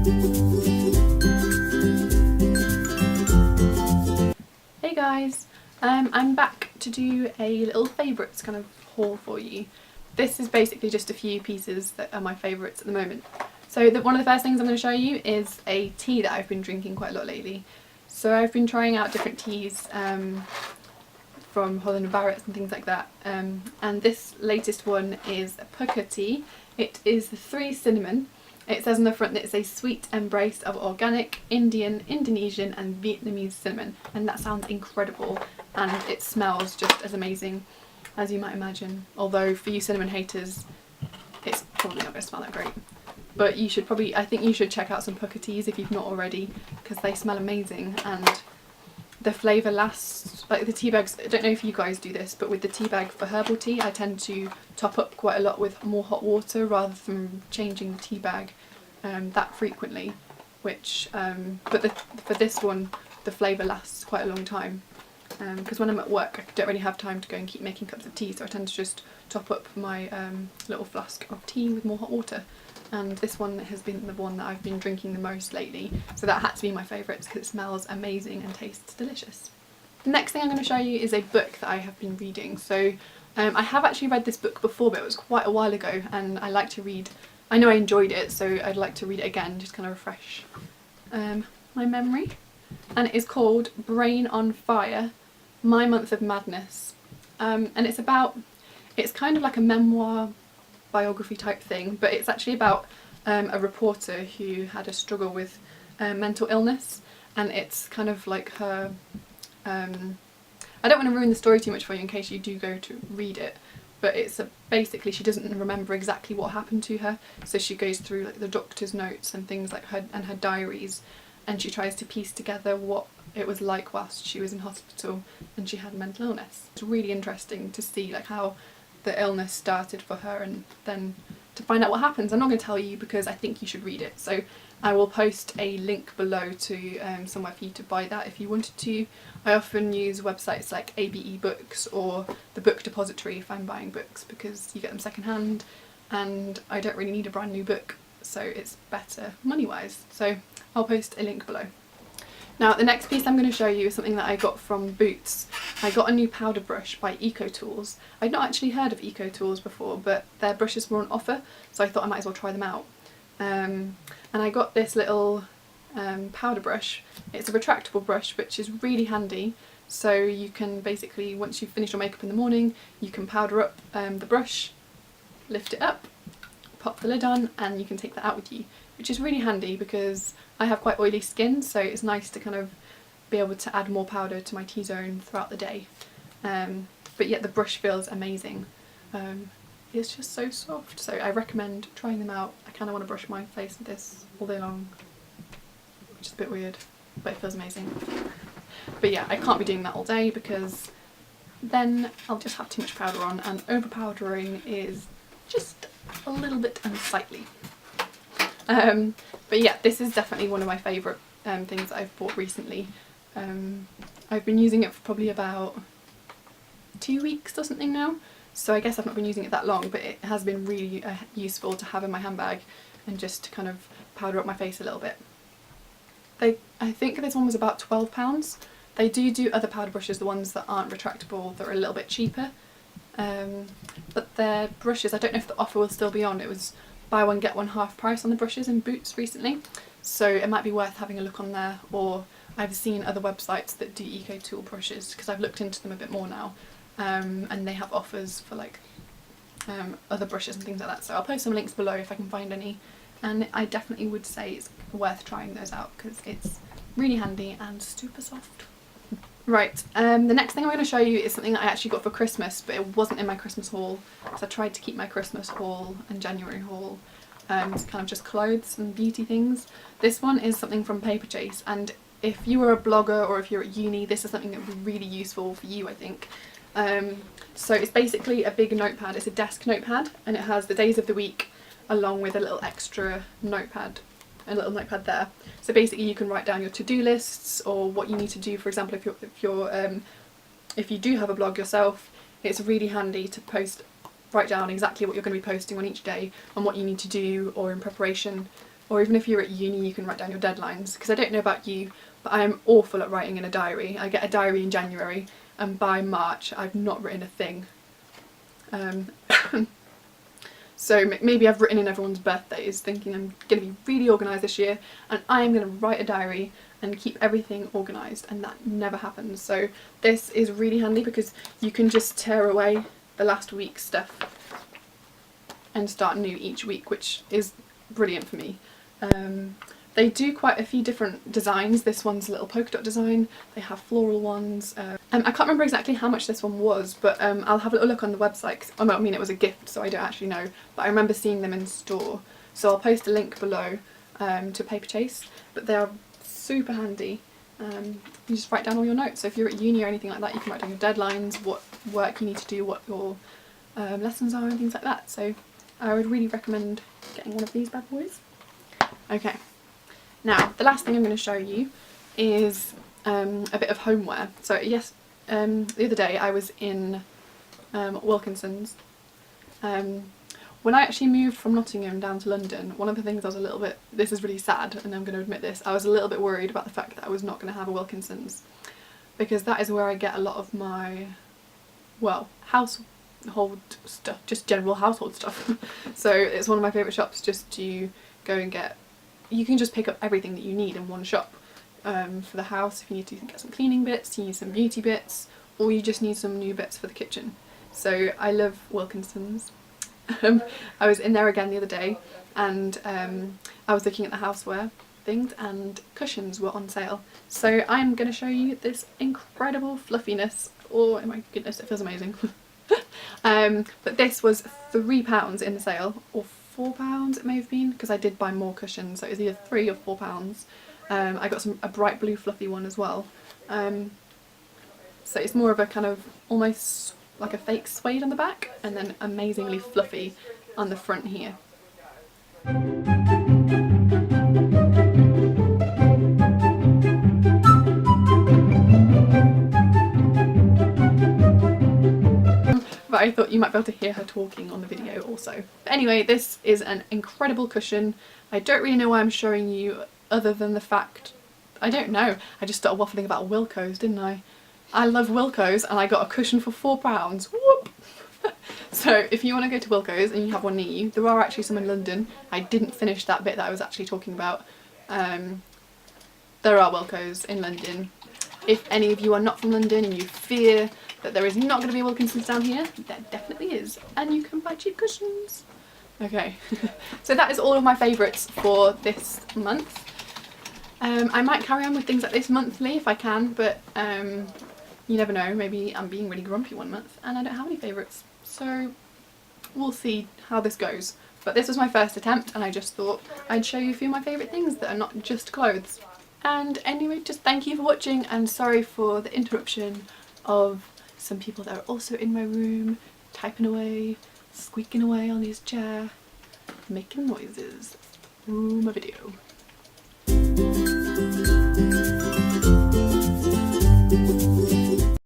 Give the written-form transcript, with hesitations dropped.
Hey guys, I'm back to do a little favourites kind of haul for you. This is basically just a few pieces that are my favourites at the moment. So one of the first things I'm going to show you is a tea that I've been drinking quite a lot lately. So I've been trying out different teas from Holland & Barrett's and things like that, and this latest one is a Pukka Tea. It is the 3 cinnamon. It says on the front that it's a sweet embrace of organic, Indian, Indonesian and Vietnamese cinnamon, and that sounds incredible, and it smells just as amazing as you might imagine, although for you cinnamon haters it's probably not going to smell that great. But you should probably, I think you should check out some Pukka Teas if you've not already, because they smell amazing and the flavour lasts. Like the tea bags, I don't know if you guys do this, but with the tea bag for herbal tea I tend to top up quite a lot with more hot water rather than changing the tea bag that frequently, which for this one the flavour lasts quite a long time, because when I'm at work I don't really have time to go and keep making cups of tea, so I tend to just top up my little flask of tea with more hot water. And this one has been the one that I've been drinking the most lately, so that had to be my favourite because it smells amazing and tastes delicious. The next thing I'm going to show you is a book that I have been reading. So I have actually read this book before, but it was quite a while ago, and I like to read, I know I enjoyed it, so I'd like to read it again, just kind of refresh my memory. And it is called Brain on Fire, My Month of Madness. And it's kind of like a memoir biography type thing, but it's actually about a reporter who had a struggle with mental illness, and it's kind of like her I don't want to ruin the story too much for you in case you do go to read it, but it's basically she doesn't remember exactly what happened to her, so she goes through like the doctor's notes and things like her diaries, and she tries to piece together what it was like whilst she was in hospital and she had mental illness. It's really interesting to see like how the illness started for her and then to find out what happens. I'm not going to tell you because I think you should read it, so I will post a link below to somewhere for you to buy that if you wanted to. I often use websites like ABE Books or the Book Depository if I'm buying books, because you get them second hand and I don't really need a brand new book, so it's better money wise. So I'll post a link below. Now the next piece I'm going to show you is something that I got from Boots. I got a new powder brush by Ecotools. I'd not actually heard of Ecotools before, but their brushes were on offer, so I thought I might as well try them out. And I got this little powder brush. It's a retractable brush, which is really handy, so you can basically, once you've finished your makeup in the morning, you can powder up the brush, lift it up, pop the lid on, and you can take that out with you, which is really handy because I have quite oily skin, so it's nice to kind of be able to add more powder to my T-zone throughout the day. But yet the brush feels amazing. It's just so soft, so I recommend trying them out. I kind of want to brush my face with this all day long, which is a bit weird, but it feels amazing. But yeah, I can't be doing that all day because then I'll just have too much powder on, and overpowdering is just a little bit unsightly. But yeah, this is definitely one of my favourite things that I've bought recently. I've been using it for probably about 2 weeks or something now, so I guess I've not been using it that long, but it has been really useful to have in my handbag and just to kind of powder up my face a little bit. I think this one was about £12. They do other powder brushes, the ones that aren't retractable, that are a little bit cheaper. But their brushes, I don't know if the offer will still be on. It was buy one get one half price on the brushes in Boots recently, so it might be worth having a look on there. Or I've seen other websites that do Ecotool brushes because I've looked into them a bit more now, and they have offers for like other brushes and things like that, so I'll post some links below if I can find any, and I definitely would say it's worth trying those out because it's really handy and super soft. Right, the next thing I'm going to show you is something that I actually got for Christmas, but it wasn't in my Christmas haul, so I tried to keep my Christmas haul and January haul kind of just clothes and beauty things. This one is something from Paperchase, and if you were a blogger or if you're at uni, this is something that would be really useful for you, I think. So it's basically a big notepad. It's a desk notepad, and it has the days of the week along with a little extra notepad, a little notepad there. So basically you can write down your to-do lists or what you need to do. For example, if you do have a blog yourself, it's really handy to write down exactly what you're going to be posting on each day and what you need to do or in preparation or even if you're at uni you can write down your deadlines, because I don't know about you, but I am awful at writing in a diary. I get a diary in January and by March I've not written a thing. So maybe I've written in everyone's birthdays thinking I'm going to be really organised this year and I am going to write a diary and keep everything organised, and that never happens. So this is really handy because you can just tear away the last week's stuff and start new each week, which is brilliant for me. They do quite a few different designs. This one's a little polka dot design. They have floral ones. I can't remember exactly how much this one was, but I'll have a little look on the website. I mean, it was a gift, so I don't actually know, but I remember seeing them in store. So I'll post a link below to Paperchase, but they are super handy. You just write down all your notes. So if you're at uni or anything like that, you can write down your deadlines, what work you need to do, what your lessons are and things like that. So I would really recommend getting one of these bad boys. Okay. Now, the last thing I'm going to show you is a bit of homeware. So yes, the other day I was in Wilkinson's. When I actually moved from Nottingham down to London, one of the things I was a little bit, this is really sad and I'm going to admit this, I was a little bit worried about the fact that I was not going to have a Wilkinson's, because that is where I get a lot of my, well, household stuff, just general household stuff. So it's one of my favourite shops just to go and get. You can just pick up everything that you need in one shop for the house. If you need to get some cleaning bits, you need some beauty bits, or you just need some new bits for the kitchen. So I love Wilkinson's. I was in there again the other day and I was looking at the houseware things and cushions were on sale. So I'm going to show you this incredible fluffiness. Oh my goodness, it feels amazing. But this was £3 in the sale, or £4 it may have been, because I did buy more cushions, so it was either £3 or £4. I got a bright blue fluffy one as well. So it's more of a kind of almost like a fake suede on the back and then amazingly fluffy on the front here. But I thought you might be able to hear her talking on the video also. But anyway, this is an incredible cushion. I don't really know why I'm showing you, other than the fact, I don't know, I just started waffling about Wilko's, didn't I? I love Wilko's and I got a cushion for £4. Whoop! So if you want to go to Wilko's and you have one near you, there are actually some in London. I didn't finish that bit that I was actually talking about. There are Wilko's in London. If any of you are not from London and you fear that there is not going to be a Wilkinson's down here, there definitely is, and you can buy cheap cushions. Okay, so that is all of my favourites for this month. I might carry on with things like this monthly if I can, but you never know, maybe I'm being really grumpy one month and I don't have any favourites, so we'll see how this goes. But this was my first attempt and I just thought I'd show you a few of my favourite things that are not just clothes. And anyway, just thank you for watching, and sorry for the interruption of some people that are also in my room, typing away, squeaking away on his chair, making noises through my video.